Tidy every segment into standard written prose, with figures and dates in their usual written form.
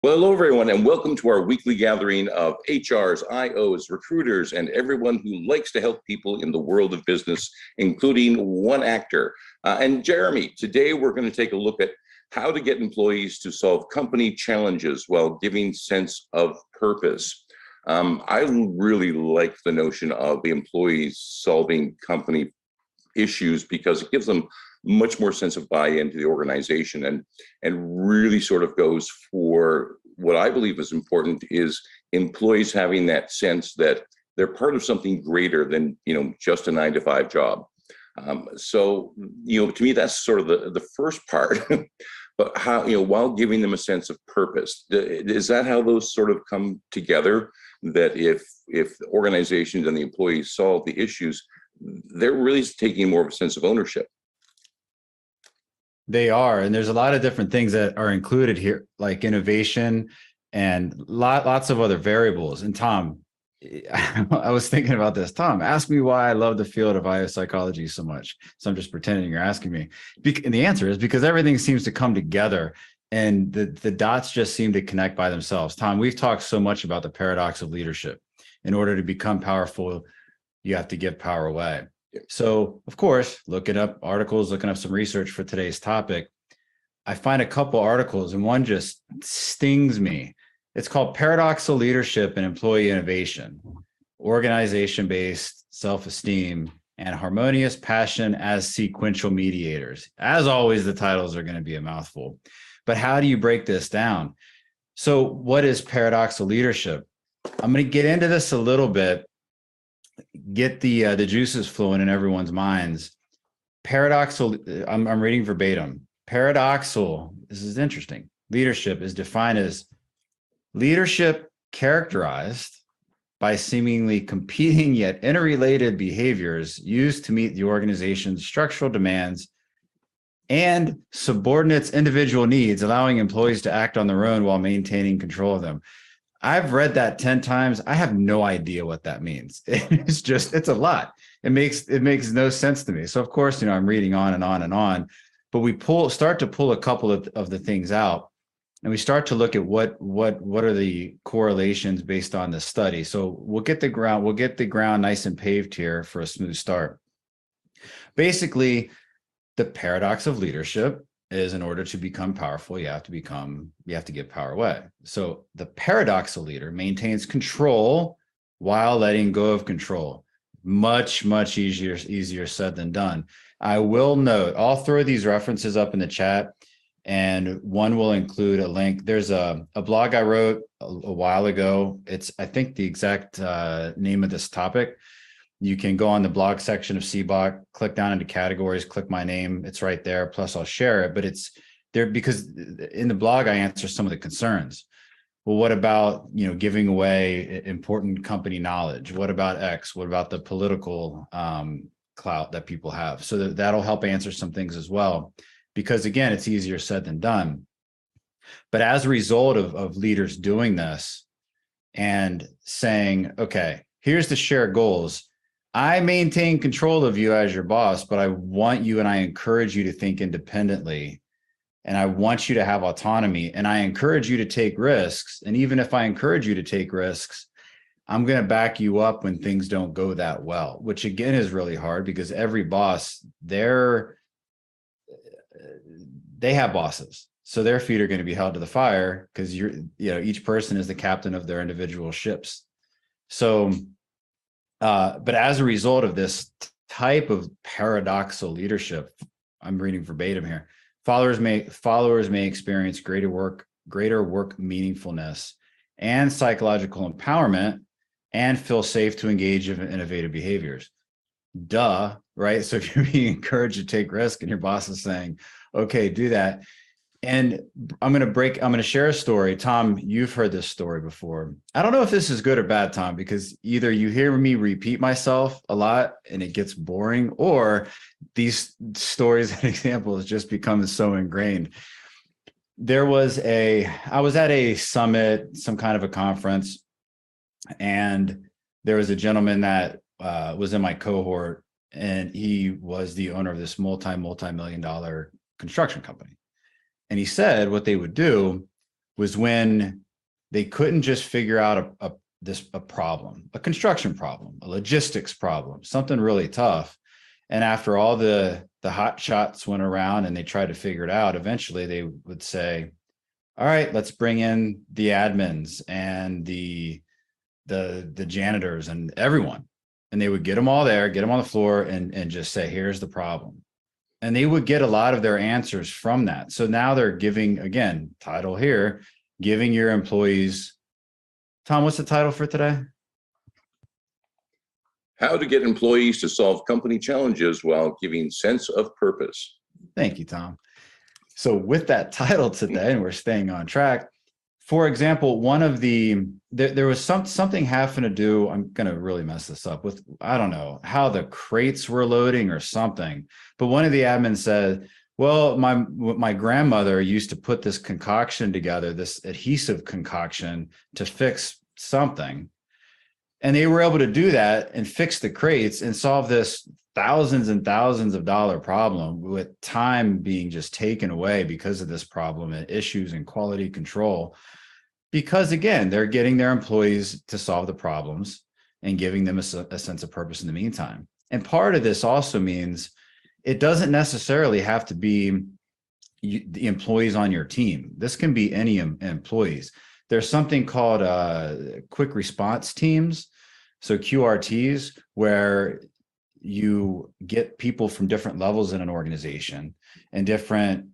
Well, hello, everyone, and welcome to our weekly gathering of HRs, IOs, recruiters, and everyone who likes to help people in the world of business, including one actor. And Jeremy, today we're going to take a look at how to get employees to solve company challenges while giving sense of purpose. I really like the notion of the employees solving company issues because it gives them much more sense of buy-in to the organization and really sort of goes for what I believe is important is employees having that sense that they're part of something greater than just a 9 to 5 job. To me that's sort of the first part. But how, while giving them a sense of purpose, is that how those sort of come together? That if organizations and the employees solve the issues, they're really taking more of a sense of ownership. They are, and there's a lot of different things that are included here, like innovation and lots of other variables. And Tom, I was thinking about this. Tom, ask me why I love the field of IO psychology so much. So I'm just pretending you're asking me. And the answer is because everything seems to come together and the dots just seem to connect by themselves. Tom, we've talked so much about the paradox of leadership. In order to become powerful, you have to give power away. So, of course, looking up articles, looking up some research for today's topic, I find a couple articles and one just stings me. It's called Paradoxical Leadership and Employee Innovation, Organization-Based Self-Esteem, and Harmonious Passion as Sequential Mediators. As always, the titles are going to be a mouthful. But how do you break this down? So what is paradoxical leadership? I'm going to get into this a little bit, get the juices flowing in everyone's minds. Paradoxical, I'm reading verbatim. Paradoxical, this is interesting. Leadership is defined as leadership characterized by seemingly competing yet interrelated behaviors used to meet the organization's structural demands and subordinates' individual needs, allowing employees to act on their own while maintaining control of them. I've read that 10 times. I have no idea what that means. It's a lot. It makes no sense to me. So of course, I'm reading on and on and on, but we start to pull a couple of the things out, and we start to look at what are the correlations based on this study. So we'll get the ground nice and paved here for a smooth start. Basically, the paradox of leadership is in order to become powerful, you have to give power away. So the paradoxical leader maintains control while letting go of control. Much easier said than done. I will note, I'll throw these references up in the chat, and one will include a link. There's a blog I wrote a while ago. It's, I think, the exact name of this topic. You can go on the blog section of CBOC, click down into categories, click my name. It's right there. Plus, I'll share it. But it's there because in the blog, I answer some of the concerns. Well, what about giving away important company knowledge? What about X? What about the political clout that people have? So that'll help answer some things as well. Because again, it's easier said than done. But as a result of leaders doing this and saying, okay, here's the shared goals. I maintain control of you as your boss, but I want you and I encourage you to think independently. And I want you to have autonomy, and I encourage you to take risks. And even if I encourage you to take risks, I'm going to back you up when things don't go that well, which again is really hard because every boss, they have bosses. So their feet are going to be held to the fire because each person is the captain of their individual ships. So but as a result of this type of paradoxical leadership, I'm reading verbatim here, followers may experience greater work meaningfulness and psychological empowerment and feel safe to engage in innovative behaviors. Duh, right? So if you're being encouraged to take risk and your boss is saying, okay, do that. And I'm going to share a story. Tom, you've heard this story before. I don't know if this is good or bad, Tom, because either you hear me repeat myself a lot and it gets boring, or these stories and examples just become so ingrained. I was at a summit, some kind of a conference, and there was a gentleman that was in my cohort, and he was the owner of this multi-million dollar construction company. And he said what they would do was when they couldn't just figure out a problem, a construction problem, a logistics problem, something really tough. And after all the hot shots went around and they tried to figure it out, eventually they would say, all right, let's bring in the admins and the janitors and everyone. And they would get them all there, get them on the floor and just say, here's the problem. And they would get a lot of their answers from that. So now they're giving, again, title here, giving your employees. Tom, what's the title for today? How to get employees to solve company challenges while giving sense of purpose. Thank you, Tom. So with that title today, and we're staying on track, for example, one of there was something having to do, I'm going to really mess this up with, I don't know, how the crates were loading or something. But one of the admins said, well, my grandmother used to put this concoction together, this adhesive concoction to fix something. And they were able to do that and fix the crates and solve this thousands and thousands of dollar problem with time being just taken away because of this problem and issues in quality control. Because again, they're getting their employees to solve the problems and giving them a sense of purpose in the meantime. And part of this also means it doesn't necessarily have to be the employees on your team. This can be any employees. There's something called quick response teams, so QRTs, where you get people from different levels in an organization and different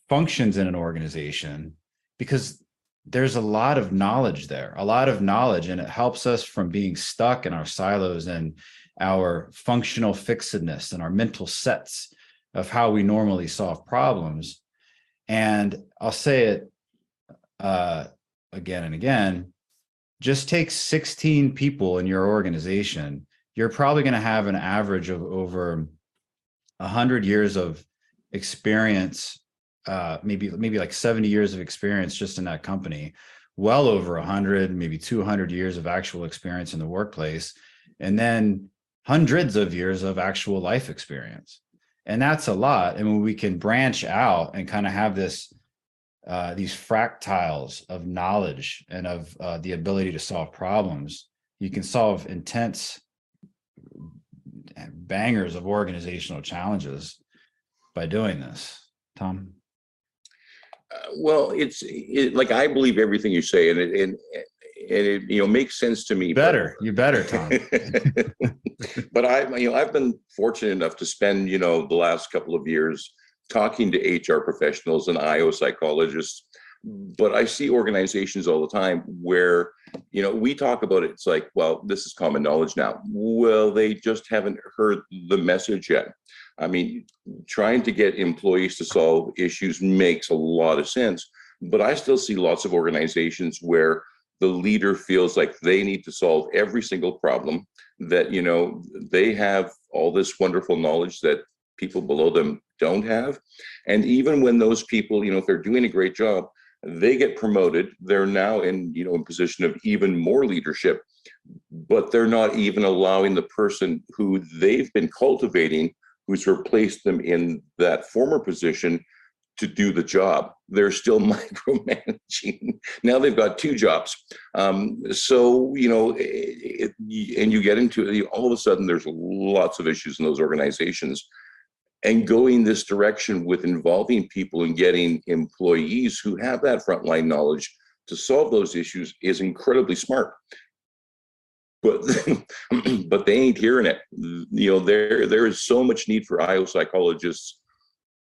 functions in an organization, because there's a lot of knowledge there, and it helps us from being stuck in our silos and our functional fixedness and our mental sets of how we normally solve problems. And I'll say it again and again, just take 16 people in your organization. You're probably going to have an average of over 100 years of experience, maybe like 70 years of experience just in that company, well over 100, maybe 200 years of actual experience in the workplace, and then hundreds of years of actual life experience. And that's a lot. And when we can branch out and kind of have these fractals of knowledge and of the ability to solve problems, you can solve intense bangers of organizational challenges by doing this. Tom? Well, like, I believe everything you say, and it makes sense to me. You better, Tom. But I've been fortunate enough to spend the last couple of years talking to HR professionals and IO psychologists. But I see organizations all the time where we talk about it. It's like, well, this is common knowledge now. Well, they just haven't heard the message yet. I mean, trying to get employees to solve issues makes a lot of sense, but I still see lots of organizations where the leader feels like they need to solve every single problem, that, they have all this wonderful knowledge that people below them don't have. And even when those people, if they're doing a great job, they get promoted, they're now in, in position of even more leadership, but they're not even allowing the person who they've been cultivating, who's replaced them in that former position, to do the job. They're still micromanaging. Now they've got two jobs. And you get into all of a sudden, there's lots of issues in those organizations. And going this direction with involving people and getting employees who have that frontline knowledge to solve those issues is incredibly smart. But but they ain't hearing it. There is so much need for IO psychologists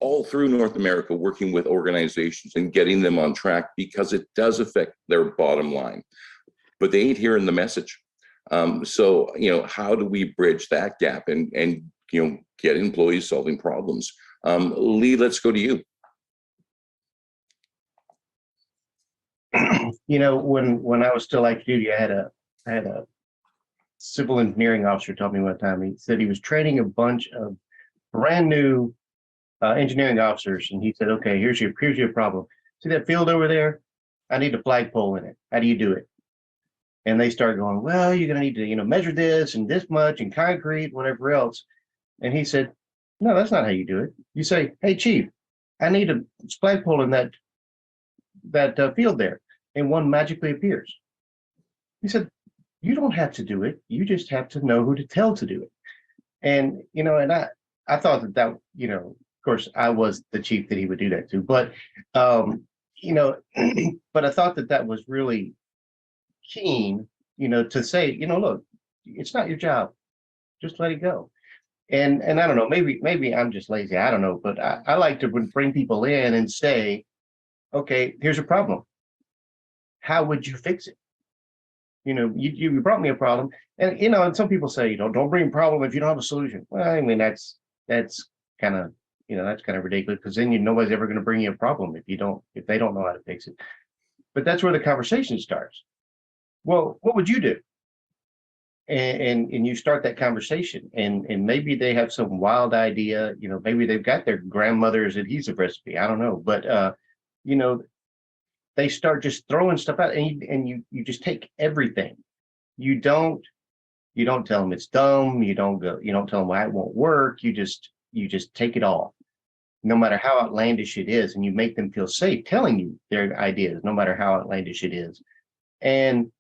all through North America, working with organizations and getting them on track, because it does affect their bottom line. But they ain't hearing the message. So how do we bridge that gap and get employees solving problems? Lee, let's go to you. When I was still active duty, I had a civil engineering officer tell me one time. He said he was training a bunch of brand new engineering officers, and he said, "Okay, here's your problem. See that field over there? I need a flagpole in it. How do you do it?" And they started going, "Well, you're going to need to measure this and this much and concrete, whatever else." And he said, "No, that's not how you do it. You say, 'Hey, chief, I need a flagpole in that field there, and one magically appears. He said, you don't have to do it. You just have to know who to tell to do it. And, and I thought that, of course, I was the chief that he would do that to, but, but I thought that was really keen, to say, look, it's not your job. Just let it go. And I don't know, maybe I'm just lazy. I don't know, but I like to bring people in and say, okay, here's a problem. How would you fix it? You brought me a problem, and and some people say, don't bring a problem if you don't have a solution. Well, I mean, that's kind of that's kind of ridiculous, because then nobody's ever going to bring you a problem if they don't know how to fix it. But that's where the conversation starts. Well, what would you do? And you start that conversation, and maybe they have some wild idea. Maybe they've got their grandmother's adhesive recipe. I don't know, but they start just throwing stuff out, and you just take everything. You don't tell them it's dumb. You don't tell them why it won't work. You just take it all, no matter how outlandish it is, and you make them feel safe telling you their ideas, no matter how outlandish it is. And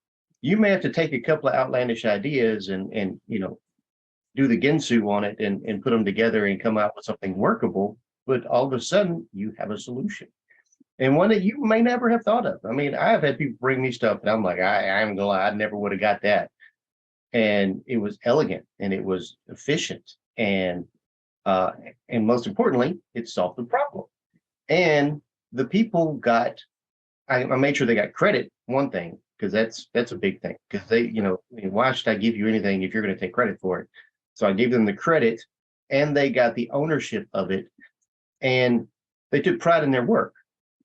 you may have to take a couple of outlandish ideas and do the Ginsu on it and put them together and come out with something workable. But all of a sudden, you have a solution, and one that you may never have thought of. I mean, I've had people bring me stuff, and I'm like, I'm gonna lie, I never would have got that. And it was elegant, and it was efficient, and most importantly, it solved the problem. And the people I made sure they got credit. One thing, because that's a big thing. Because they, why should I give you anything if you're going to take credit for it? So I gave them the credit, and they got the ownership of it, and they took pride in their work.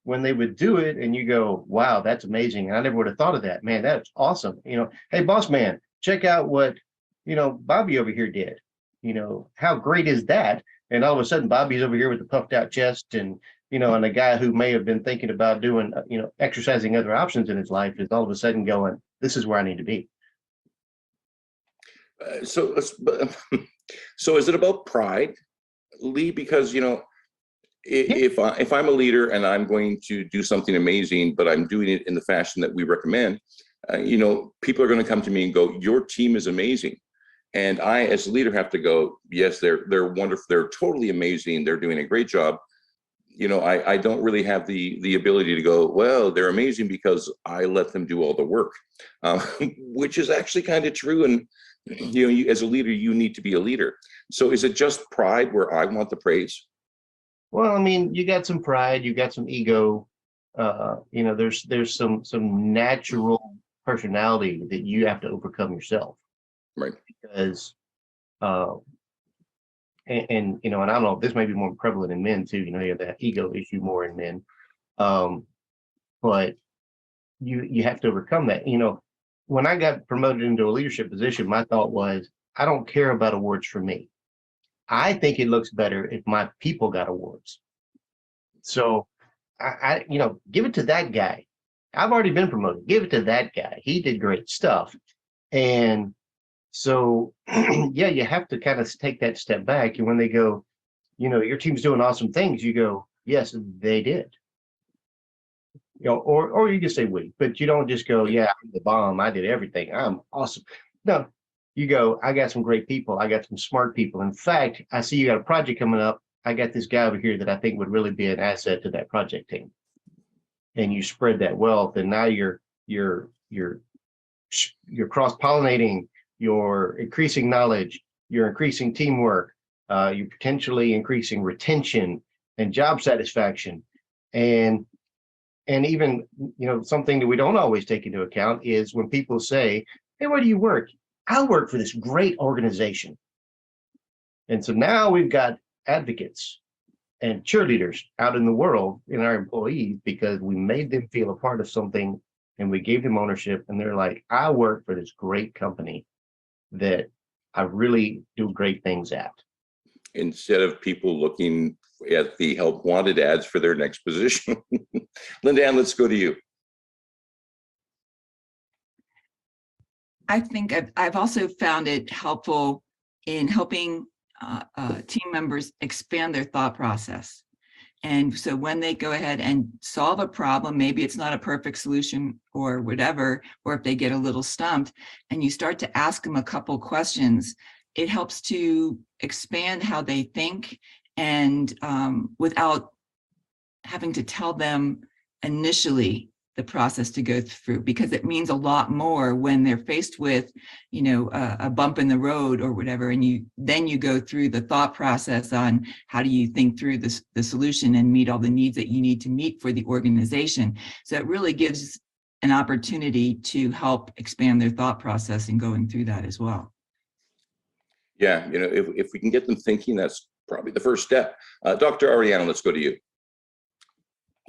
When they would do it, and you go, wow, that's amazing. I never would have thought of that. Man, that's awesome. Hey, boss man, check out what, Bobby over here did. How great is that? And all of a sudden, Bobby's over here with the puffed out chest, and, and a guy who may have been thinking about doing, exercising other options in his life is all of a sudden going, this is where I need to be. So is it about pride, Lee? Because, if I'm a leader and I'm going to do something amazing, but I'm doing it in the fashion that we recommend, people are going to come to me and go, your team is amazing. And I, as a leader, have to go, yes, they're wonderful. They're totally amazing. They're doing a great job. I don't really have the ability to go, well, they're amazing because I let them do all the work, which is actually kind of true. And, you, as a leader, you need to be a leader. So is it just pride where I want the praise? Well, I mean, you got some pride, you got some ego. There's some natural personality that you have to overcome yourself. Right. Because, and I don't know, this may be more prevalent in men too. You have that ego issue more in men. But you have to overcome that. When I got promoted into a leadership position, my thought was, I don't care about awards for me. I think it looks better if my people got awards. So I give it to that guy. I've already been promoted. Give it to that guy. He did great stuff. And so, yeah, you have to kind of take that step back. And when they go, your team's doing awesome things, you go, yes, they did. Or you just say we, but you don't just go, yeah, I'm the bomb. I did everything. I'm awesome. No, you go, I got some great people. I got some smart people. In fact, I see you got a project coming up. I got this guy over here that I think would really be an asset to that project team. And you spread that wealth, and now you're cross-pollinating, you're increasing knowledge, you're increasing teamwork, you're potentially increasing retention and job satisfaction. And even, something that we don't always take into account is when people say, hey, where do you work? I work for this great organization. And so now we've got advocates and cheerleaders out in the world in our employees, because we made them feel a part of something and we gave them ownership. And they're like, I work for this great company that I really do great things at. Instead of people looking at the help wanted ads for their next position. Linda Ann, let's go to you. I think I've also found it helpful in helping team members expand their thought process. And so when they go ahead and solve a problem, maybe it's not a perfect solution or whatever, or if they get a little stumped and you start to ask them a couple questions, it helps to expand how they think and without having to tell them initially the process to go through, because it means a lot more when they're faced with, a bump in the road or whatever, and you go through the thought process on how do you think through the solution and meet all the needs that you need to meet for the organization. So it really gives an opportunity to help expand their thought process and going through that as well. Yeah, if we can get them thinking, that's probably the first step. Dr. Ariana, let's go to you.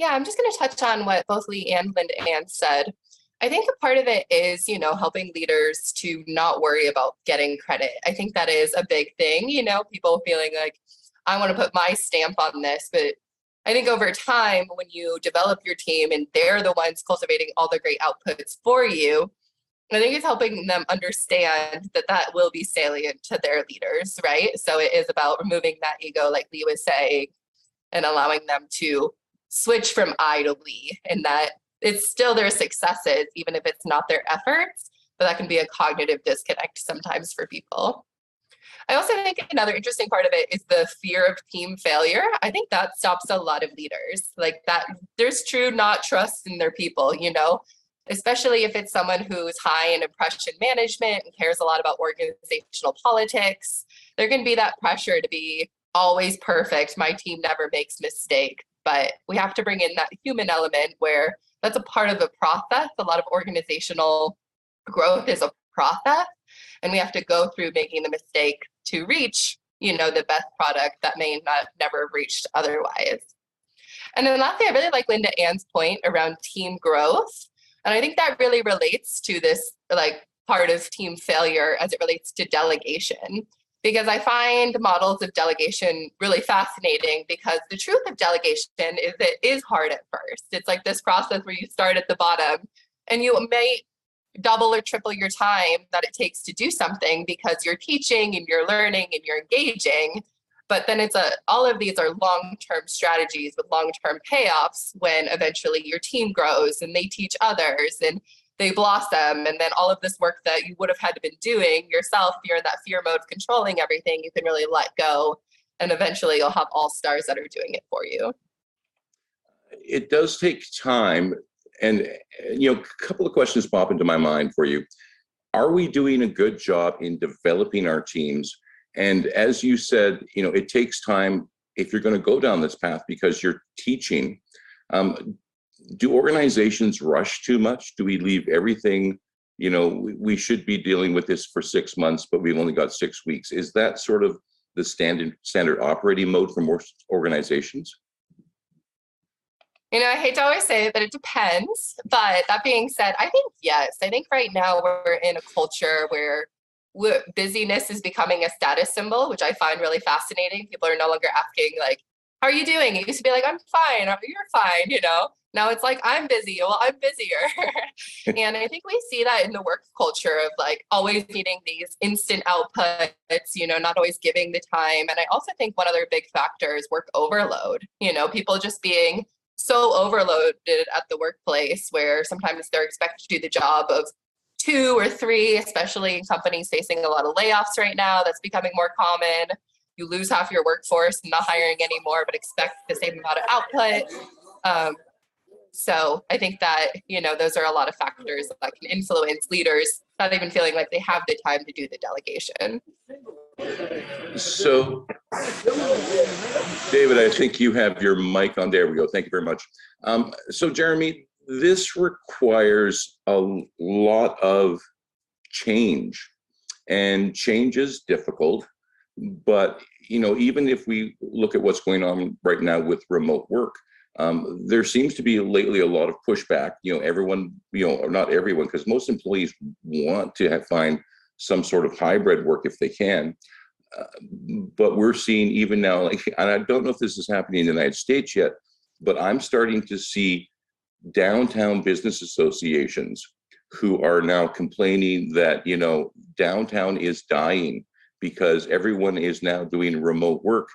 Yeah, I'm just going to touch on what both Lee and Linda Ann said. I think a part of it is, helping leaders to not worry about getting credit. I think that is a big thing, people feeling like, I want to put my stamp on this. But I think over time, when you develop your team and they're the ones cultivating all the great outputs for you, I think it's helping them understand that that will be salient to their leaders, right? So it is about removing that ego, like Lee was saying, and allowing them to switch from I to we, and that it's still their successes, even if it's not their efforts, but that can be a cognitive disconnect sometimes for people. I also think another interesting part of it is the fear of team failure. I think that stops a lot of leaders, like that there's true not trust in their people, especially if it's someone who's high in impression management and cares a lot about organizational politics. There can be that pressure to be always perfect. My team never makes mistake. But we have to bring in that human element where that's a part of the process. A lot of organizational growth is a process, and we have to go through making the mistake to reach, the best product that may not never have reached otherwise. And then lastly, I really like Linda Ann's point around team growth. And I think that really relates to this part of team failure as it relates to delegation. Because I find models of delegation really fascinating, because the truth of delegation is it is hard at first. It's like this process where you start at the bottom and you may double or triple your time that it takes to do something because you're teaching and you're learning and you're engaging. But then all of these are long-term strategies with long-term payoffs when eventually your team grows and they teach others and they blossom, and then all of this work that you would have had to been doing yourself, you're in that fear mode of controlling everything, you can really let go, and eventually you'll have all stars that are doing it for you. It does take time, and a couple of questions pop into my mind for you. Are we doing a good job in developing our teams? And as you said, it takes time if you're going to go down this path because you're teaching. Do organizations rush too much? Do we leave everything, we should be dealing with this for 6 months, but we've only got 6 weeks? Is that sort of the standard operating mode for most organizations? I hate to always say that it depends, but that being said, I think yes. I think right now we're in a culture where busyness is becoming a status symbol, which I find really fascinating. People are no longer asking how are you doing? It used to be I'm fine, or you're fine, Now it's I'm busy. Well, I'm busier. And I think we see that in the work culture of always needing these instant outputs, not always giving the time. And I also think one other big factor is work overload, people just being so overloaded at the workplace where sometimes they're expected to do the job of 2 or 3, especially in companies facing a lot of layoffs right now. That's becoming more common. You lose half your workforce, not hiring anymore, but expect the same amount of output. So I think that, those are a lot of factors that can influence leaders not even feeling like they have the time to do the delegation. So, David, I think you have your mic on. There we go. Thank you very much. So, Jeremy, this requires a lot of change, and change is difficult. But, even if we look at what's going on right now with remote work, there seems to be lately a lot of pushback. Everyone, not everyone, because most employees want to find some sort of hybrid work if they can. But we're seeing even now, and I don't know if this is happening in the United States yet, but I'm starting to see downtown business associations who are now complaining that, downtown is dying because everyone is now doing remote work,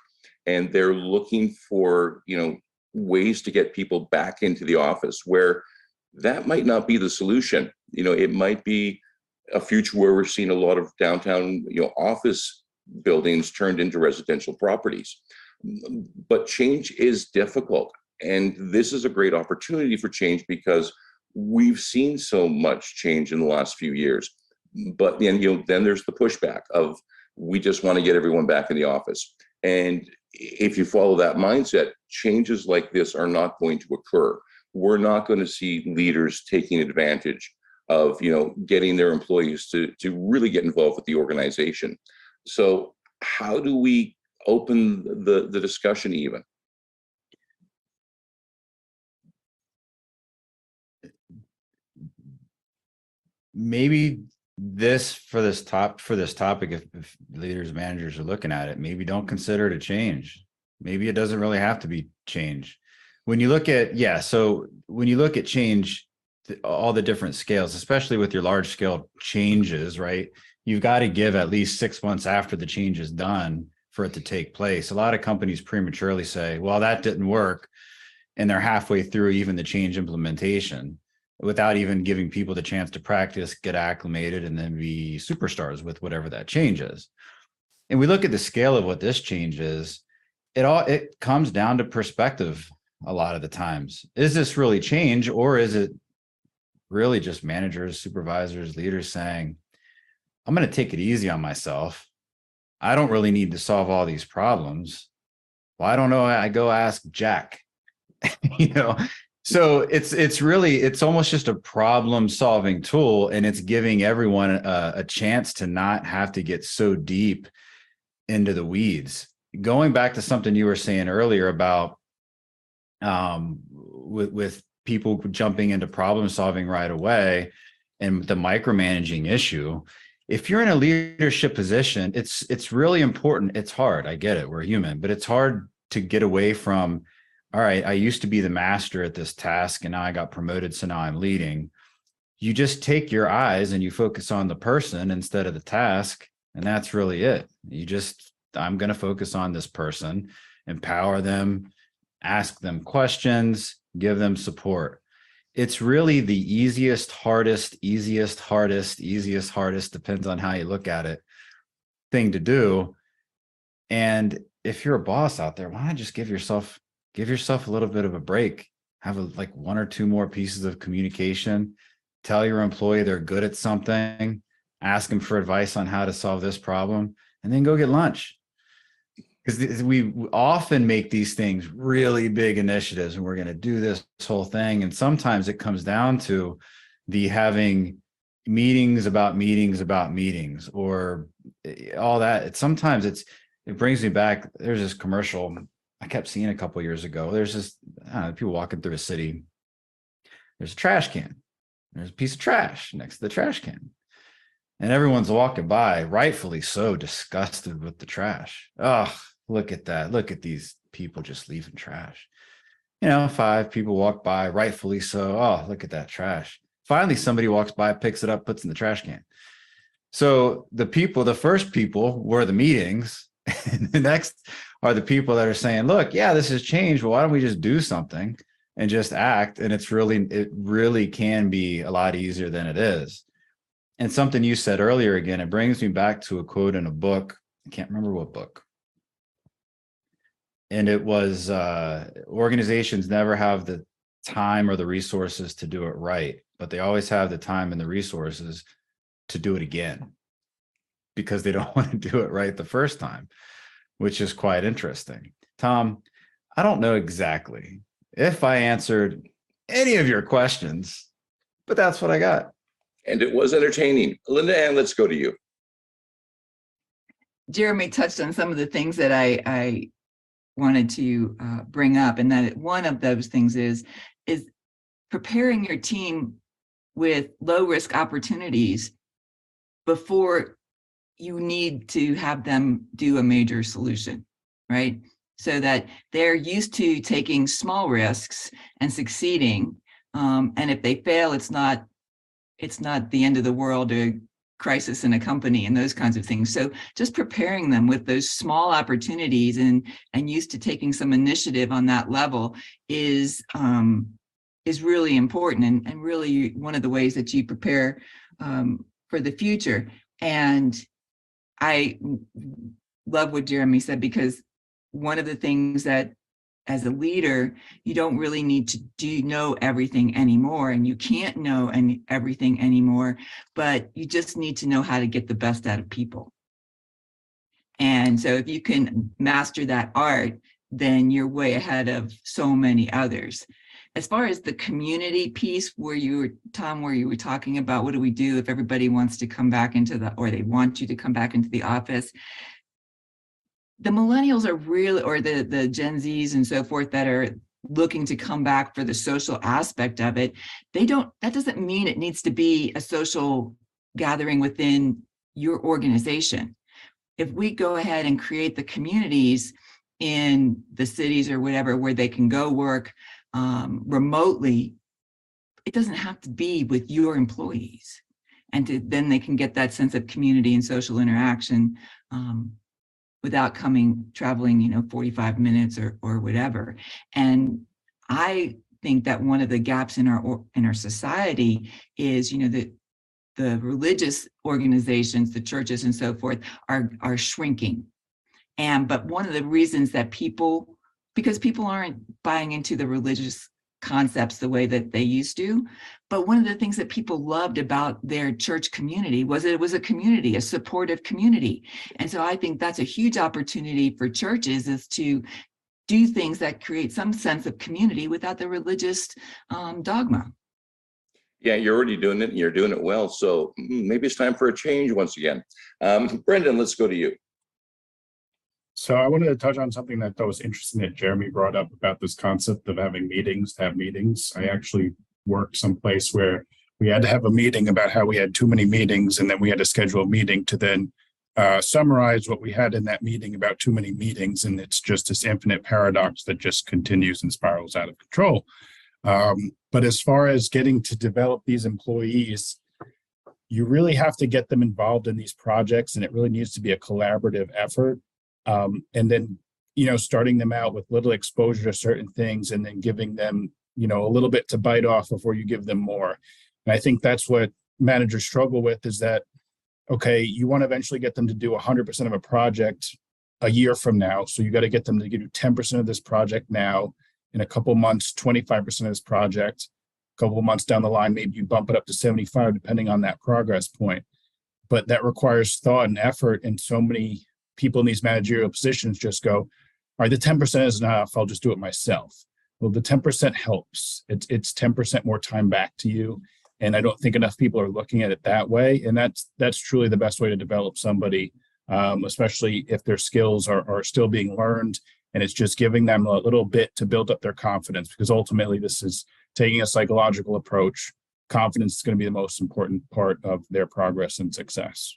and they're looking for, ways to get people back into the office, where that might not be the solution. It might be a future where we're seeing a lot of downtown, office buildings turned into residential properties. But change is difficult. And this is a great opportunity for change because we've seen so much change in the last few years. But then, then there's the pushback of, we just want to get everyone back in the office. And if you follow that mindset, changes like this are not going to occur. We're not going to see leaders taking advantage of, getting their employees to really get involved with the organization. So how do we open the discussion even? Maybe for this topic, if leaders, managers are looking at it, maybe don't consider it a change. Maybe it doesn't really have to be change. When you look at, when you look at change, all the different scales, especially with your large scale changes, right? You've got to give at least 6 months after the change is done for it to take place. A lot of companies prematurely say, well, that didn't work. And they're halfway through even the change implementation without even giving people the chance to practice, get acclimated, and then be superstars with whatever that change is. And we look at the scale of what this change is, it comes down to perspective a lot of the times. Is this really change, or is it really just managers, supervisors, leaders saying, I'm going to take it easy on myself. I don't really need to solve all these problems. Why don't I go ask Jack? So it's almost just a problem solving tool, and it's giving everyone a chance to not have to get so deep into the weeds. Going back to something you were saying earlier about with people jumping into problem solving right away and the micromanaging issue, if you're in a leadership position, it's really important. It's hard. I get it. We're human, but it's hard to get away from, all right, I used to be the master at this task and now I got promoted, so now I'm leading. You just take your eyes and you focus on the person instead of the task. And that's really it. I'm going to focus on this person, empower them, ask them questions, give them support. It's really the easiest, hardest, depends on how you look at it, thing to do. And if you're a boss out there, why not just give yourself a little bit of a break, have like 1 or 2 more pieces of communication, tell your employee they're good at something, ask them for advice on how to solve this problem, and then go get lunch. Because we often make these things really big initiatives and we're going to do this whole thing. And sometimes it comes down to having meetings about meetings or all that. Sometimes it brings me back. There's this commercial I kept seeing a couple of years ago. There's just people walking through a city. There's a trash can. There's a piece of trash next to the trash can. And everyone's walking by, rightfully so, disgusted with the trash. Oh, look at that. Look at these people just leaving trash. 5 people walk by, rightfully so. Oh, look at that trash. Finally, somebody walks by, picks it up, puts it in the trash can. So the first people were the meetings. And the next are the people that are saying, look, yeah, this has changed. Well, why don't we just do something and just act? And it really can be a lot easier than it is. And something you said earlier, again, it brings me back to a quote in a book. I can't remember what book. And it was, organizations never have the time or the resources to do it right, but they always have the time and the resources to do it again because they don't want to do it right the first time, which is quite interesting. Tom, I don't know exactly if I answered any of your questions, but that's what I got. And it was entertaining. Linda Ann, let's go to you. Jeremy touched on some of the things that I wanted to bring up, and that one of those things is preparing your team with low risk opportunities before you need to have them do a major solution, right? So that they're used to taking small risks and succeeding. And if they fail, it's not the end of the world, or crisis in a company and those kinds of things. So just preparing them with those small opportunities and used to taking some initiative on that level is really important and really one of the ways that you prepare for the future. And I love what Jeremy said, because one of the things that as a leader, you don't really need to know everything anymore, and you can't know everything anymore, but you just need to know how to get the best out of people. And so if you can master that art, then you're way ahead of so many others. As far as the community piece, where you were talking about what do we do if everybody wants to come back or they want you to come back into the office, the millennials are really, or the Gen Zs and so forth that are looking to come back for the social aspect of it, that doesn't mean it needs to be a social gathering within your organization. If we go ahead and create the communities in the cities or whatever, where they can go work remotely, it doesn't have to be with your employees. And then they can get that sense of community and social interaction without traveling, 45 minutes or whatever. And I think that one of the gaps in our society is, that the religious organizations, the churches and so forth, are shrinking. But one of the reasons that because people aren't buying into the religious concepts the way that they used to. But one of the things that people loved about their church community was it was a community, a supportive community. And so I think that's a huge opportunity for churches, is to do things that create some sense of community without the religious dogma. Yeah, you're already doing it, and you're doing it well. So maybe it's time for a change once again. Brendan, let's go to you. So I wanted to touch on something that I thought was interesting that Jeremy brought up about this concept of having meetings to have meetings. I actually worked someplace where we had to have a meeting about how we had too many meetings, and then we had to schedule a meeting to then summarize what we had in that meeting about too many meetings. And it's just this infinite paradox that just continues and spirals out of control. But as far as getting to develop these employees, you really have to get them involved in these projects, and it really needs to be a collaborative effort. And then, starting them out with little exposure to certain things, and then giving them, a little bit to bite off before you give them more. And I think that's what managers struggle with, is that, okay, you want to eventually get them to do 100% of a project a year from now. So you got to get them to do 10% of this project now. In a couple months, 25% of this project. A couple of months down the line, maybe you bump it up to 75, depending on that progress point. But that requires thought and effort, and so many people in these managerial positions just go, all right, the 10% is enough, I'll just do it myself. Well, the 10% helps. It's 10% more time back to you. And I don't think enough people are looking at it that way. And that's truly the best way to develop somebody, especially if their skills are still being learned. And it's just giving them a little bit to build up their confidence, because ultimately this is taking a psychological approach. Confidence is going to be the most important part of their progress and success.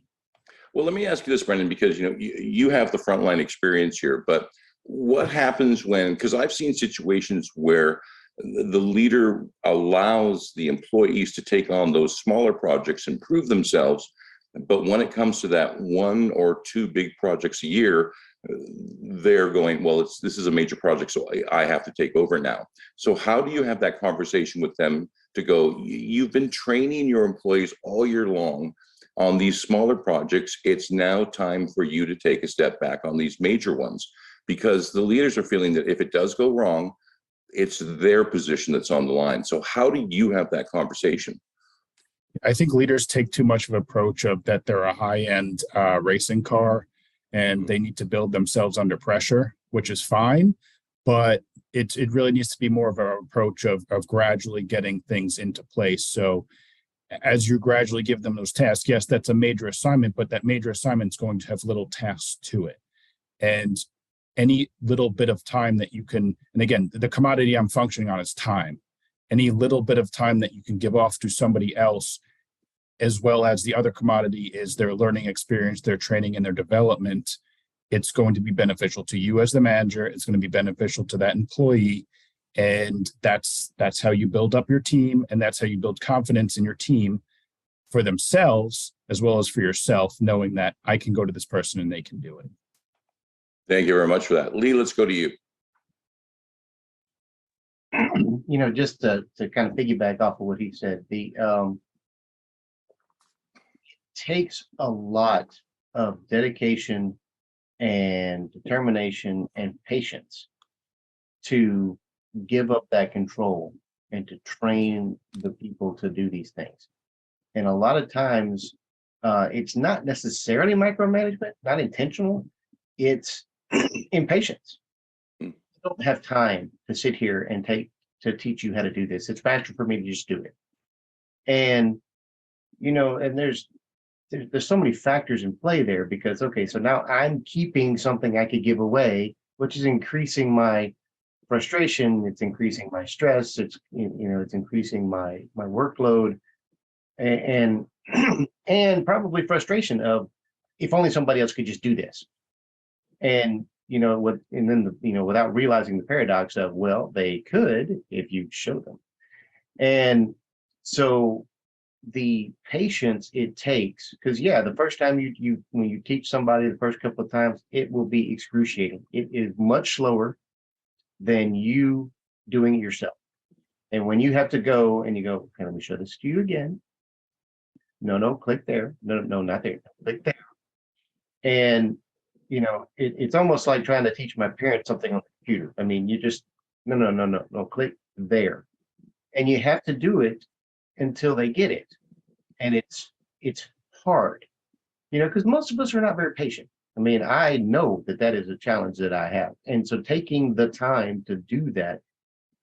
Well, let me ask you this, Brendan, because you have the frontline experience here, but what happens because I've seen situations where the leader allows the employees to take on those smaller projects and prove themselves, but when it comes to that 1 or 2 big projects a year, they're going, well, this is a major project, so I have to take over now. So how do you have that conversation with them to go, you've been training your employees all year long on these smaller projects, it's now time for you to take a step back on these major ones, because the leaders are feeling that if it does go wrong, it's their position that's on the line. So how do you have that conversation? I think leaders take too much of an approach of that they're a high-end racing car and they need to build themselves under pressure, which is fine, but it really needs to be more of an approach of gradually getting things into place. So as you gradually give them those tasks, yes, that's a major assignment, but that major assignment is going to have little tasks to it. And any little bit of time that you can, and again, the commodity I'm functioning on is time. Any little bit of time that you can give off to somebody else, as well as the other commodity is their learning experience, their training, and their development, it's going to be beneficial to you as the manager. It's going to be beneficial to that employee. And that's how you build up your team, and that's how you build confidence in your team. for themselves as well as for yourself, knowing that I can go to this person and they can do it. Thank you very much for that. Lee, let's go to you. Just to kind of piggyback off of what he said, it takes a lot of dedication and determination and patience to give up that control and to train the people to do these things. And a lot of times, it's not necessarily micromanagement, not intentional. It's impatience. I don't have time to sit here and teach you how to do this. It's faster for me to just do it. And and there's so many factors in play there, because so now I'm keeping something I could give away, which is increasing my frustration. It's increasing my stress. It's it's increasing my workload, and and probably frustration of, if only somebody else could just do this. And without realizing the paradox of, well, they could if you show them. And so the patience it takes, because the first time when you teach somebody, the first couple of times, it will be excruciating. It is much slower than you doing it yourself. And when you have to go and you go, okay, let me show this to you again. No, click there. No, not there. Click there. And it's almost like trying to teach my parents something on the computer. I mean, you just no, click there. And you have to do it until they get it. And it's hard, because most of us are not very patient. I mean, I know that is a challenge that I have. And so taking the time to do that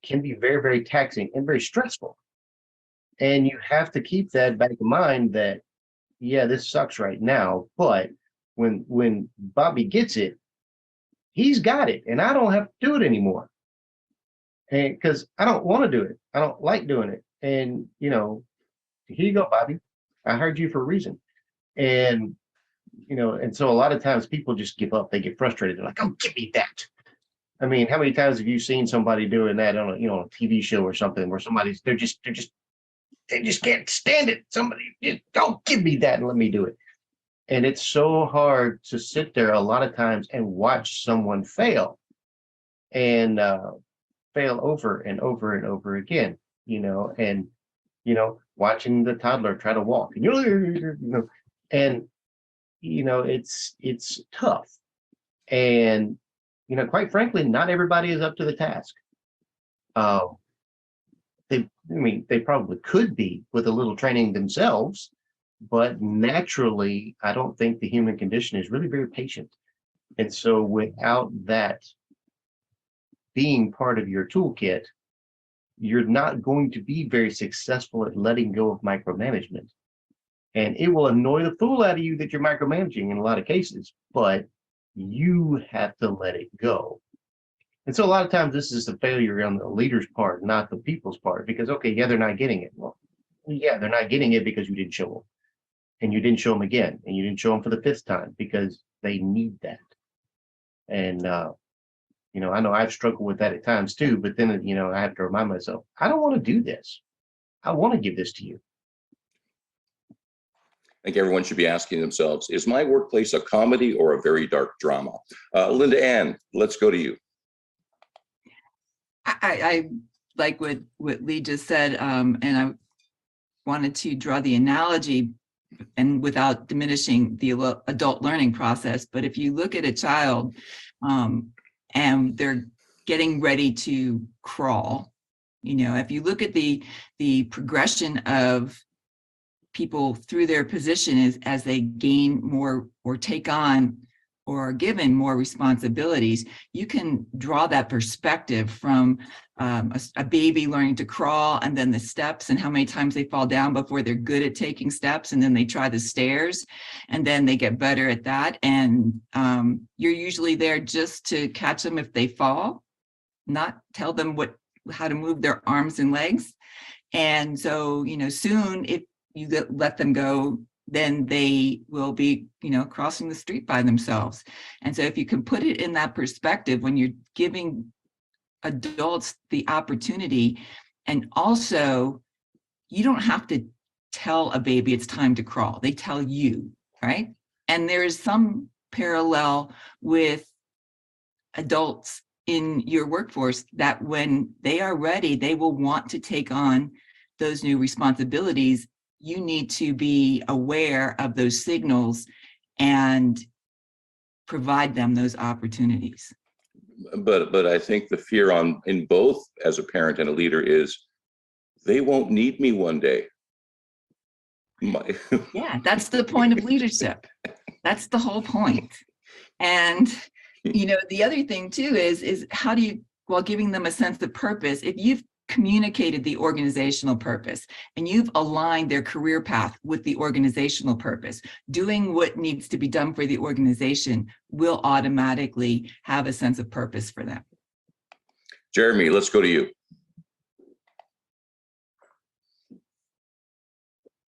can be very, very taxing and very stressful. And you have to keep that back in mind that, this sucks right now, but when Bobby gets it, he's got it, and I don't have to do it anymore. And because I don't want to do it. I don't like doing it. And, here you go, Bobby. I heard you for a reason. And, and so a lot of times people just give up. They get frustrated. They're like, oh, give me that. I mean, how many times have you seen somebody doing that on a TV show or something where they just can't stand it. Somebody just don't give me that and let me do it. And it's so hard to sit there a lot of times and watch someone fail and fail over and over and over again, and, watching the toddler try to walk, and, it's tough. And, quite frankly, not everybody is up to the task. They probably could be with a little training themselves, but naturally, I don't think the human condition is really very patient. And so without that being part of your toolkit, you're not going to be very successful at letting go of micromanagement. And it will annoy the fool out of you that you're micromanaging in a lot of cases, but you have to let it go. And so a lot of times this is the failure on the leader's part, not the people's part, because, they're not getting it. Well, they're not getting it because you didn't show them. And you didn't show them again, and you didn't show them for the 5th time, because they need that. And, I know I've struggled with that at times too, but then, I have to remind myself, I don't want to do this. I want to give this to you. I think everyone should be asking themselves, is my workplace a comedy or a very dark drama? Linda Ann, let's go to you. I like what Lee just said, and I wanted to draw the analogy, and without diminishing the adult learning process. But if you look at a child and they're getting ready to crawl, if you look at the progression of people through their position as they gain more or take on or are given more responsibilities, you can draw that perspective from a baby learning to crawl, and then the steps and how many times they fall down before they're good at taking steps, and then they try the stairs, and then they get better at that. And you're usually there just to catch them if they fall, not tell them how to move their arms and legs. And so, soon if you let them go, then they will be, crossing the street by themselves. And so if you can put it in that perspective, when you're giving adults the opportunity, and also you don't have to tell a baby it's time to crawl. They tell you, right? And there is some parallel with adults in your workforce that when they are ready, they will want to take on those new responsibilities. You need to be aware of those signals and provide them those opportunities. But I think the fear in both as a parent and a leader is they won't need me one day. Yeah, that's the point of leadership. That's the whole point. And the other thing too is how do you, while giving them a sense of purpose, if you've communicated the organizational purpose and you've aligned their career path with the organizational purpose, doing what needs to be done for the organization will automatically have a sense of purpose for them. Jeremy, let's go to you.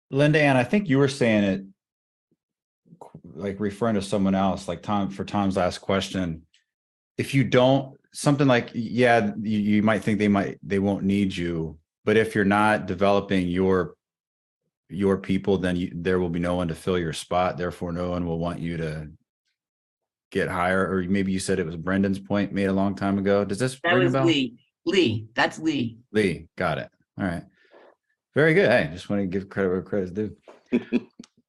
Linda Ann, I think you were saying it, like referring to someone else, like Tom's last question. If you don't, something like, yeah, you might think they won't need you, but if you're not developing your people, then there will be no one to fill your spot. Therefore, no one will want you to get higher. Or maybe you said it was Brendan's point made a long time ago. Does this That ring a was bell? Lee. That's Lee. Lee, got it. All right. Very good. Hey, just want to give credit where credit's due.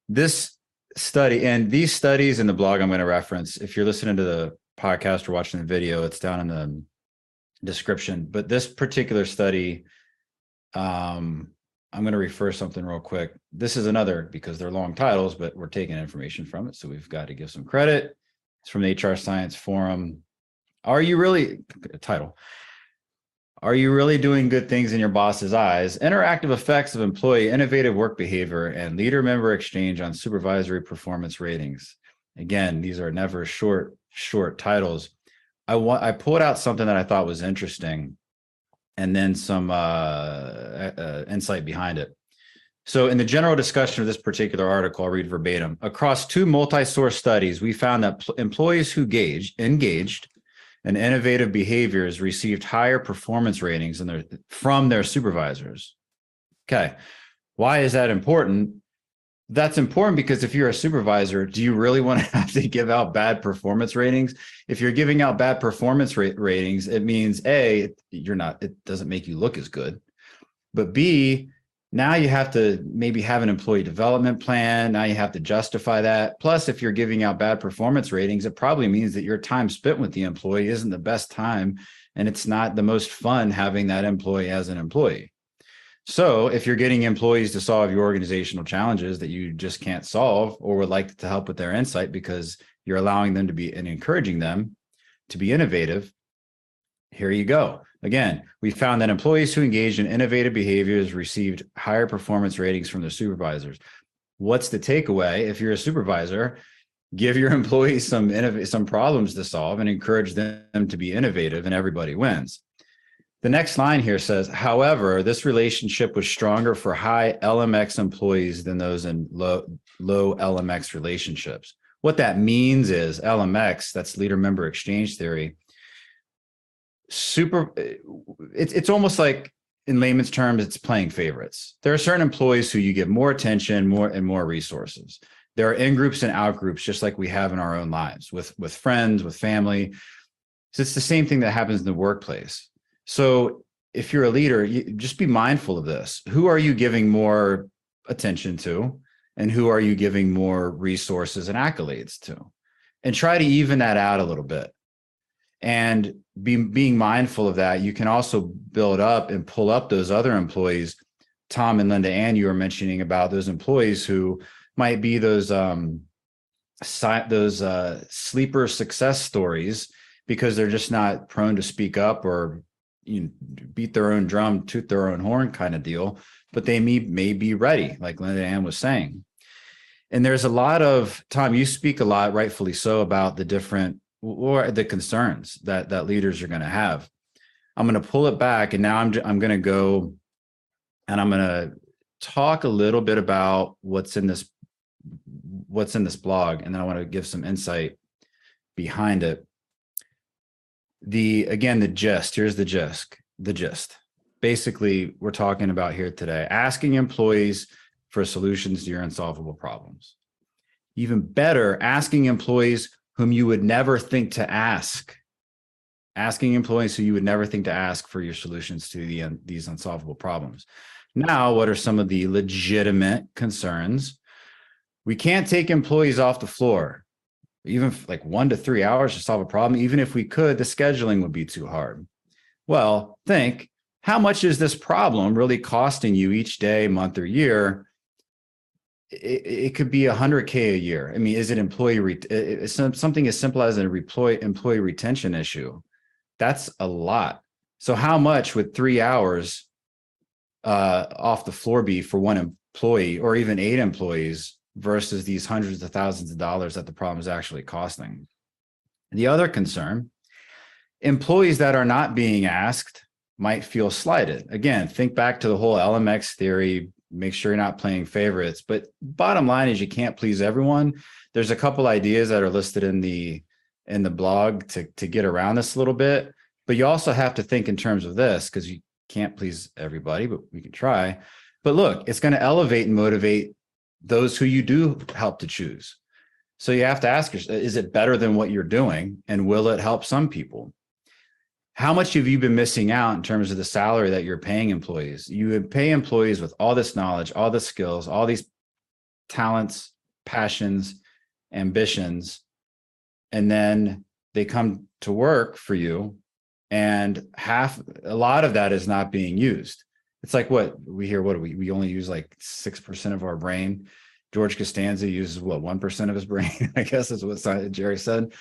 This study and these studies in the blog I'm going to reference, if you're listening to the podcast or watching the video, it's down in the description. But this particular study, I'm going to refer something real quick. This is another, because they're long titles, but we're taking information from it. So we've got to give some credit. It's from the HR Science Forum. Are you really doing good things in your boss's eyes? Interactive effects of employee innovative work behavior and leader member exchange on supervisory performance ratings. Again, these are never short titles. I pulled out something that I thought was interesting and then some insight behind it. So in the general discussion of this particular article, I'll read verbatim. Across 2 multi-source studies, we found that employees who engaged in innovative behaviors received higher performance ratings from their supervisors. Okay, why is that important? That's important because if you're a supervisor, do you really want to have to give out bad performance ratings? If you're giving out bad performance ratings, it means A, it doesn't make you look as good, but B, now you have to maybe have an employee development plan. Now you have to justify that. Plus, if you're giving out bad performance ratings, it probably means that your time spent with the employee isn't the best time, and it's not the most fun having that employee as an employee. So if you're getting employees to solve your organizational challenges that you just can't solve, or would like to help with their insight because you're allowing them to be and encouraging them to be innovative, here you go. Again, we found that employees who engaged in innovative behaviors received higher performance ratings from their supervisors. What's the takeaway? If you're a supervisor, give your employees some problems to solve and encourage them to be innovative, and everybody wins. The next line here says, however, this relationship was stronger for high LMX employees than those in low LMX relationships. What that means is LMX, that's leader member exchange theory. It's almost like, in layman's terms, it's playing favorites. There are certain employees who you give more attention, more resources. There are in-groups and out-groups, just like we have in our own lives with friends, with family. So it's the same thing that happens in the workplace. So if you're a leader, just be mindful of this. Who are you giving more attention to, and who are you giving more resources and accolades to? And try to even that out a little bit. And being mindful of that, you can also build up and pull up those other employees. Tom and Linda Ann, you were mentioning about those employees who might be those sleeper success stories because they're just not prone to speak up or beat their own drum, toot their own horn kind of deal, but they may be ready, like Linda Ann was saying. And there's a lot of, Tom, you speak a lot, rightfully so, about the different or the concerns that leaders are going to have. I'm going to pull it back, and now I'm going to go and I'm going to talk a little bit about what's in this blog, and then I want to give some insight behind it. The gist. Here's the gist. Basically, we're talking about here today, asking employees for solutions to your unsolvable problems. Even better, asking employees whom you would never think to ask. Asking employees who you would never think to ask for your solutions to these unsolvable problems. Now, what are some of the legitimate concerns? We can't take employees off the floor, even like 1 to 3 hours to solve a problem. Even if we could, the scheduling would be too hard. Well, think, how much is this problem really costing you each day, month, or year? It could be $100K a year. I mean, is it something as simple as an employee retention issue? That's a lot. So how much would 3 hours off the floor be for one employee, or even 8 employees, versus these hundreds of thousands of dollars that the problem is actually costing? The other concern, employees that are not being asked might feel slighted. Again, think back to the whole LMX theory, make sure you're not playing favorites. But bottom line is, you can't please everyone. There's a couple ideas that are listed in the blog to get around this a little bit, but you also have to think in terms of this, because you can't please everybody, but we can try. But look, it's going to elevate and motivate those who you do help to choose. So you have to ask yourself, is it better than what you're doing? And will it help some people? How much have you been missing out in terms of the salary that you're paying employees? You would pay employees with all this knowledge, all the skills, all these talents, passions, ambitions, and then they come to work for you, and a lot of that is not being used. It's like what we hear, we only use like 6% of our brain. George Costanza uses 1% of his brain, I guess is what Jerry said.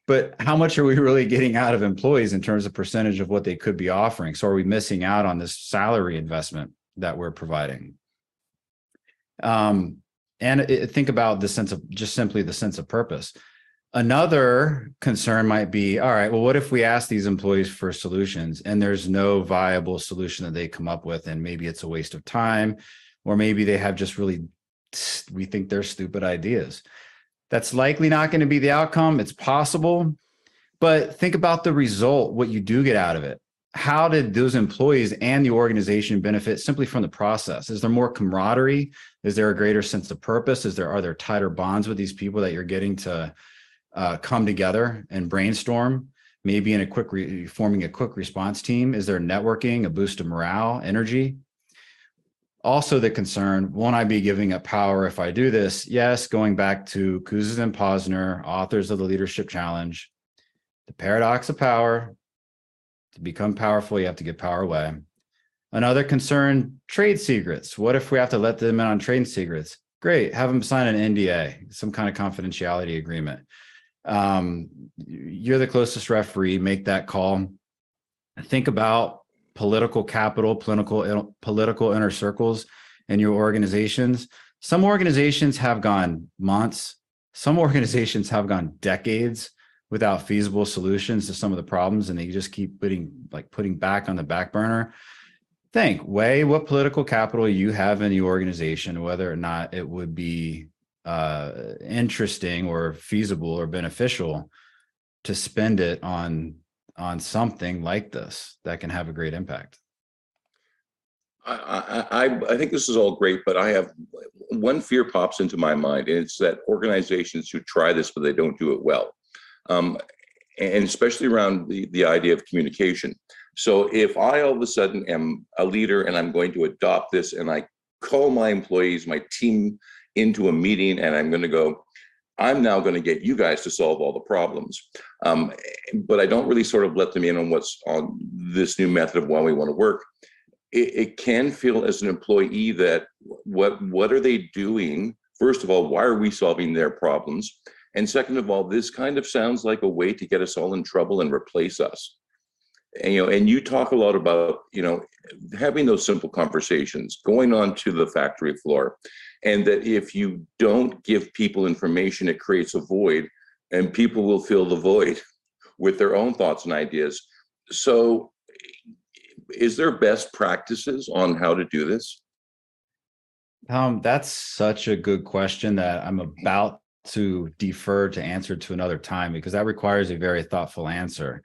But how much are we really getting out of employees in terms of percentage of what they could be offering? So are we missing out on this salary investment that we're providing? Think about the sense of just simply the sense of purpose. Another concern might be, all right, well, what if we ask these employees for solutions and there's no viable solution that they come up with, and maybe it's a waste of time, or maybe they have just really, we think they're stupid ideas. That's likely not going to be the outcome. It's possible, but think about the result, what you do get out of it. How did those employees and the organization benefit simply from the process? Is there more camaraderie? Is there a greater sense of purpose? Are there tighter bonds with these people that you're getting to come together and brainstorm, maybe in forming a quick response team? Is there networking, a boost of morale, energy? Also the concern, won't I be giving up power if I do this? Yes, going back to Kouzes and Posner, authors of the Leadership Challenge, the paradox of power. To become powerful, you have to give power away. Another concern, trade secrets. What if we have to let them in on trade secrets? Great, have them sign an NDA, some kind of confidentiality agreement. You're the closest referee, make that call. Think about political capital, political inner circles in your organizations. Some organizations have gone months, some organizations have gone decades without feasible solutions to some of the problems, and they just keep putting back on the back burner. Weigh what political capital you have in the organization, whether or not it would be interesting or feasible or beneficial to spend it on something like this that can have a great impact. I think this is all great, but I have one fear pops into my mind, and it's that organizations who try this but they don't do it well, and especially around the idea of communication. So if I all of a sudden am a leader and I'm going to adopt this, and I call my employees, my team into a meeting, and I'm going to go, I'm now going to get you guys to solve all the problems. But I don't really sort of let them in on what's on this new method of why we want to work. It can feel as an employee that what are they doing? First of all, why are we solving their problems? And second of all, this kind of sounds like a way to get us all in trouble and replace us. And you talk a lot about, having those simple conversations, going on to the factory floor, and that if you don't give people information, it creates a void, and people will fill the void with their own thoughts and ideas. So is there best practices on how to do this? That's such a good question that I'm about to defer to answer to another time, because that requires a very thoughtful answer.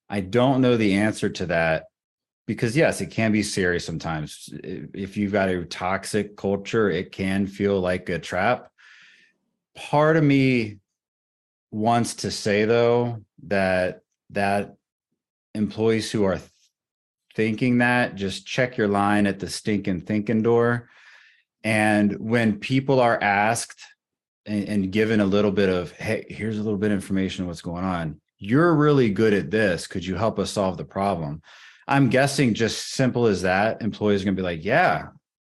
I don't know the answer to that because yes, it can be serious sometimes. If you've got a toxic culture, it can feel like a trap. Part of me wants to say though that employees who are thinking that, just check your line at the stinking thinking door. And when people are asked and given a little bit of, hey, here's a little bit of information on what's going on, you're really good at this, could you help us solve the problem? I'm guessing just simple as that, employees are going to be like, yeah,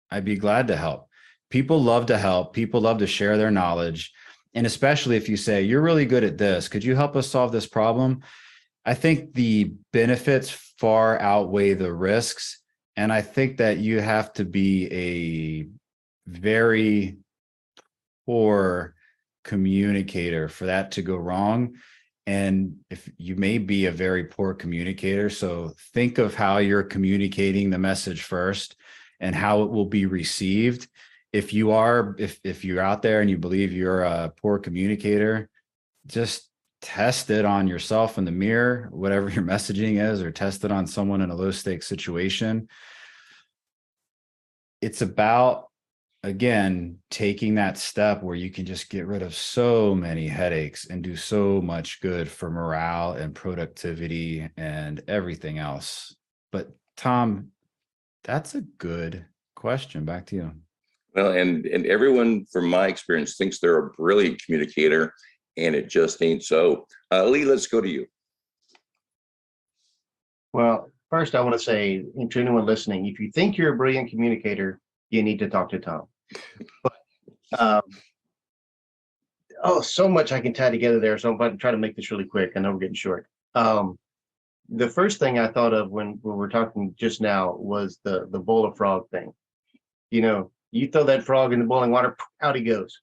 I'd be glad to help. People love to help. People love to share their knowledge. And especially if you say, you're really good at this, could you help us solve this problem? I think the benefits far outweigh the risks. And I think that you have to be a very poor communicator for that to go wrong. And if you may be a very poor communicator, so think of how you're communicating the message first and how it will be received. If you're out there and you believe you're a poor communicator, just test it on yourself in the mirror, whatever your messaging is, or test it on someone in a low stakes situation. It's about, again, taking that step where you can just get rid of so many headaches and do so much good for morale and productivity and everything else. But Tom, that's a good question. Back to you. Well, and everyone from my experience thinks they're a brilliant communicator, and it just ain't so. Lee, let's go to you. Well, first I want to say to anyone listening, if you think you're a brilliant communicator, you need to talk to Tom. But, so much I can tie together there. So I'm about to try to make this really quick. I know we're getting short. The first thing I thought of when we were talking just now was the bowl of frog thing. You know, you throw that frog in the boiling water, out he goes.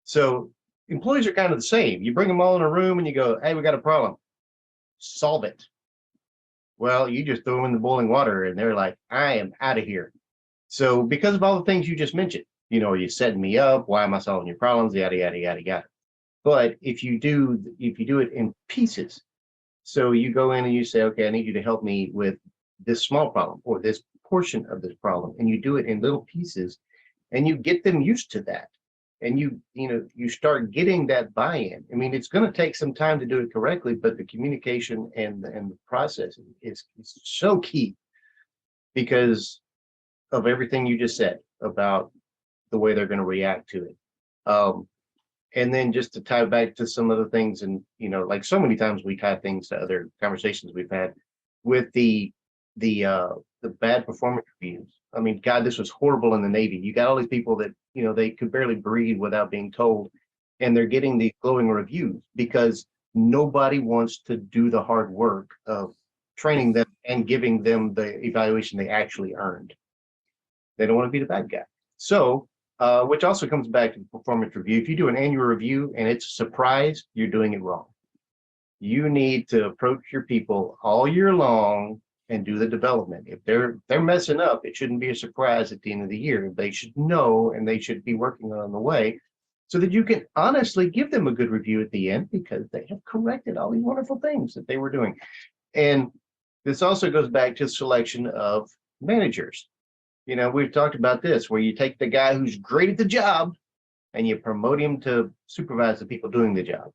So employees are kind of the same. You bring them all in a room and you go, hey, we got a problem. Solve it. Well, you just throw them in the boiling water and they're like, I am out of here. So because of all the things you just mentioned, you know, you setting me up, why am I solving your problems, yada, yada, yada, yada. But if you do it in pieces, so you go in and you say, okay, I need you to help me with this small problem or this portion of this problem, and you do it in little pieces and you get them used to that. And you start getting that buy-in. I mean, it's going to take some time to do it correctly, but the communication and the process is so key because of everything you just said about the way they're going to react to it. And then just to tie back to some other things, and like so many times we tie things to other conversations we've had with the bad performance reviews. I mean, God, this was horrible in the Navy. You got all these people that they could barely breathe without being told, and they're getting these glowing reviews because nobody wants to do the hard work of training them and giving them the evaluation they actually earned. They don't want to be the bad guy. So, which also comes back to the performance review. If you do an annual review and it's a surprise, you're doing it wrong. You need to approach your people all year long and do the development. If they're messing up, it shouldn't be a surprise at the end of the year. They should know, and they should be working on the way so that you can honestly give them a good review at the end because they have corrected all these wonderful things that they were doing. And this also goes back to selection of managers. We've talked about this, where you take the guy who's great at the job and you promote him to supervise the people doing the job.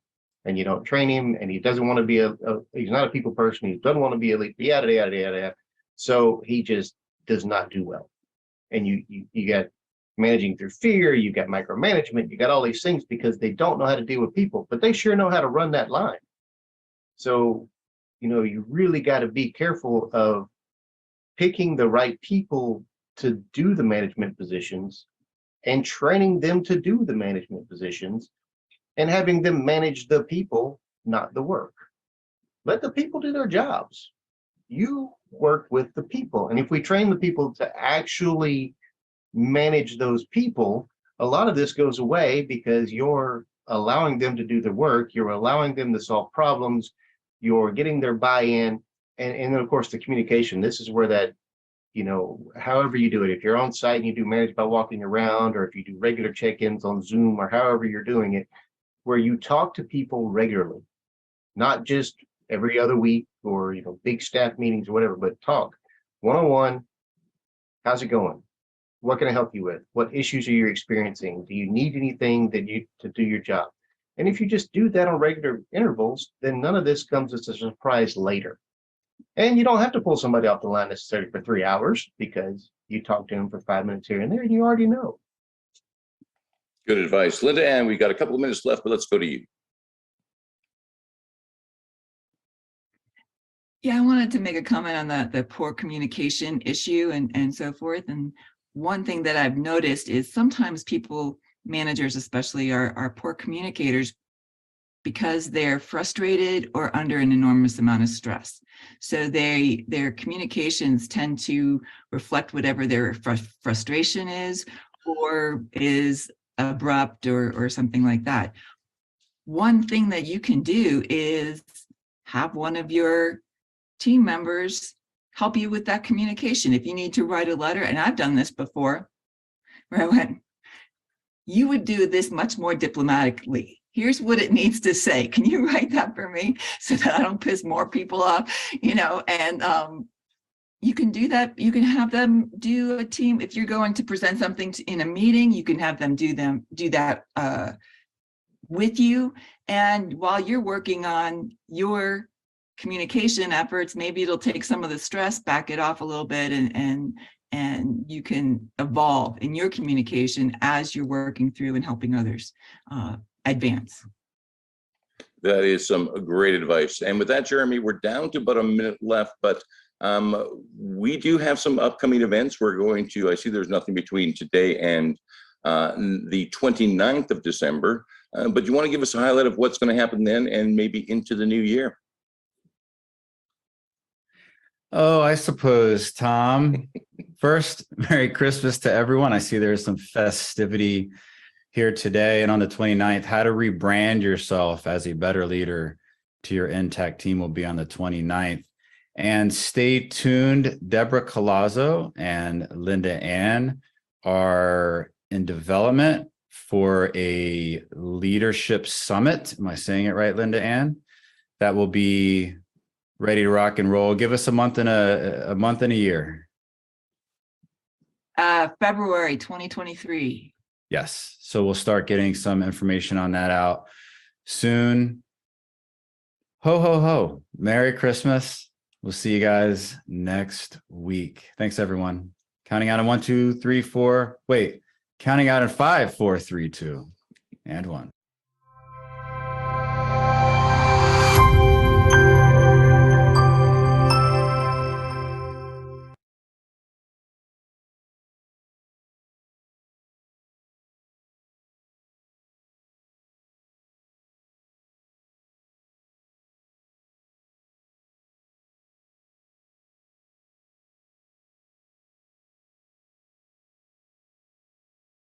And you don't train him, and he doesn't want to be he's not a people person. He doesn't want to be a leader, yada, yada, yada, yada. So he just does not do well. And you got managing through fear, you got micromanagement, you got all these things because they don't know how to deal with people, but they sure know how to run that line. So, you really got to be careful of picking the right people to do the management positions and training them to do the management positions and having them manage the people, not the work. Let the people do their jobs. You work with the people. And if we train the people to actually manage those people, a lot of this goes away because you're allowing them to do the work. You're allowing them to solve problems. You're getting their buy-in. And then, of course, the communication. This is where that, however you do it, if you're on site and you do manage by walking around, or if you do regular check-ins on Zoom, or however you're doing it, where you talk to people regularly, not just every other week or, big staff meetings or whatever, but talk one-on-one. How's it going? What can I help you with? What issues are you experiencing? Do you need anything to do your job? And if you just do that on regular intervals, then none of this comes as a surprise later. And you don't have to pull somebody off the line necessarily for 3 hours because you talk to them for 5 minutes here and there and you already know. Good advice. Linda Ann, we got a couple of minutes left, but let's go to you. Yeah, I wanted to make a comment on the poor communication issue and so forth. And one thing that I've noticed is sometimes people, managers especially, are poor communicators because they're frustrated or under an enormous amount of stress. So their communications tend to reflect whatever their frustration is or is abrupt or something like that. One thing that you can do is have one of your team members help you with that communication. If you need to write a letter, and I've done this before, where I went, you would do this much more diplomatically. Here's what it needs to say. Can you write that for me so that I don't piss more people off? And you can do that. You can have them do a team. If you're going to present something in a meeting, you can have them do that with you. And while you're working on your communication efforts, maybe it'll take some of the stress, back it off a little bit, and you can evolve in your communication as you're working through and helping others advance. That is some great advice. And with that, Jeremy, we're down to about a minute left, but we do have some upcoming events. We're going to, I see there's nothing between today and the 29th of December, but you want to give us a highlight of what's going to happen then and maybe into the new year? Oh, I suppose, Tom. First, Merry Christmas to everyone. I see there's some festivity here today. And on the 29th, how to rebrand yourself as a better leader to your Intech team will be on the 29th. And stay tuned. Deborah Colazzo and Linda Ann are in development for a leadership summit. Am I saying it right, Linda Ann? That will be ready to rock and roll. Give us a month and a year. February 2023. Yes. So we'll start getting some information on that out soon. Ho, ho, ho. Merry Christmas. We'll see you guys next week. Thanks, everyone. Counting out in 1, 2, 3, 4. Wait, counting out in 5, 4, 3, 2, and 1.